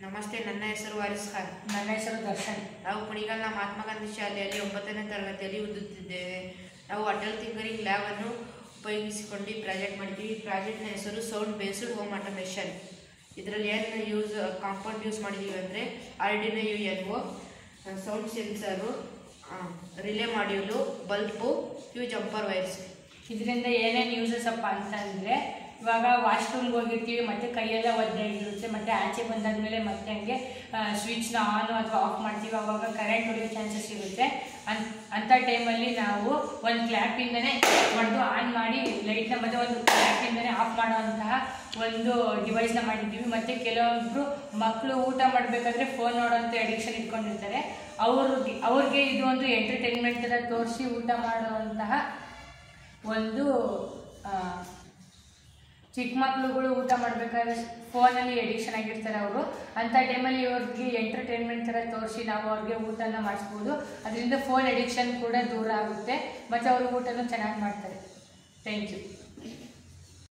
ನಮಸ್ತೆ, ನನ್ನ ಹೆಸರು ವಾರಿಸ್ ಖಾನ್. ನನ್ನ ಹೆಸರು ದರ್ಶನ್. ನಾವು ಕುಣಿಗಲ್ನ ಮಹಾತ್ಮ ಗಾಂಧಿ ಶಾಲೆಯಲ್ಲಿ 9ನೇ ತರಗತಿಯಲ್ಲಿ ಓದುತ್ತಿದ್ದೇವೆ. ನಾವು ಅಟಲ್ ಟಿಂಕರಿಂಗ್ ಲ್ಯಾಬ್ ಅನ್ನು ಉಪಯೋಗಿಸಿಕೊಂಡು ಪ್ರಾಜೆಕ್ಟ್ ಮಾಡಿದ್ದೀವಿ. ಈ ಪ್ರಾಜೆಕ್ಟ್ನ ಹೆಸರು ಸೌಂಡ್ ಬೇಸ್ಡ್ ಹೋಮ್ ಆಟೋಮೇಷನ್. ಇದರಲ್ಲಿ ಏನು ಕಾಂಪೌಂಡ್ ಯೂಸ್ ಮಾಡಿದ್ದೀವಿ ಅಂದರೆ Arduino UNO, sound sensor, relay module, bulb, few jumper wires. ಇದರಿಂದ ಏನೇನು ಯೂಸಸ್ ಅಪ್ಪ ಅಂತಂದರೆ, ಇವಾಗ ವಾಶ್ರೂಮ್ಗೆ ಹೋಗಿರ್ತೀವಿ ಮತ್ತು ಕೈಯೆಲ್ಲ ಒದ್ದೆ ಆಗಿರುತ್ತೆ, ಮತ್ತು ಆಚೆ ಬಂದಾದಮೇಲೆ ಮತ್ತೆ ಹಂಗೆ ಸ್ವಿಚ್ನ ಆನ್ ಅಥವಾ ಆಫ್ ಮಾಡ್ತೀವಿ, ಆವಾಗ ಕರೆಂಟ್ ಹೊಡೆಯೋ ಚಾನ್ಸಸ್ ಇರುತ್ತೆ. ಅಂಥ ಟೈಮಲ್ಲಿ ನಾವು ಒಂದು ಕ್ಲ್ಯಾಪಿಂದನೇ ಹೊಡೆದು ಆನ್ ಮಾಡಿ ಲೈಟ್ನ ಮತ್ತು ಒಂದು ಕ್ಲ್ಯಾಪಿಂದನೇ ಆಫ್ ಮಾಡೋವಂತಹ ಒಂದು ಡಿವೈಸ್ನ ಮಾಡಿದ್ದೀವಿ. ಮತ್ತು ಕೆಲವೊಬ್ಬರು ಮಕ್ಕಳು ಊಟ ಮಾಡಬೇಕಾದ್ರೆ ಫೋನ್ ನೋಡೋಂಥ ಅಡಿಕ್ಷನ್ ಇಟ್ಕೊಂಡಿರ್ತಾರೆ. ಅವ್ರಿಗೆ ಇದು ಒಂದು ಎಂಟರ್ಟೈನ್ಮೆಂಟ್ ಥರ ತೋರಿಸಿ ಊಟ ಮಾಡುವಂತಹ ಒಂದು ಚಿಕ್ಕ ಮಕ್ಕಳುಗಳು ಊಟ ಮಾಡಬೇಕಾದ್ರೆ ಫೋನಲ್ಲಿ ಎಡಿಕ್ಷನ್ ಆಗಿರ್ತಾರೆ ಅವರು. ಅಂಥ ಟೈಮಲ್ಲಿ ಇವ್ರಿಗೆ ಎಂಟರ್ಟೈನ್ಮೆಂಟ್ ಥರ ತೋರಿಸಿ ನಾವು ಅವ್ರಿಗೆ ಊಟನ ಮಾಡಿಸ್ಬೋದು. ಅದರಿಂದ ಫೋನ್ ಎಡಿಕ್ಷನ್ ಕೂಡ ದೂರ ಆಗುತ್ತೆ ಮತ್ತು ಅವರು ಊಟನೂ ಚೆನ್ನಾಗಿ ಮಾಡ್ತಾರೆ. Thank you.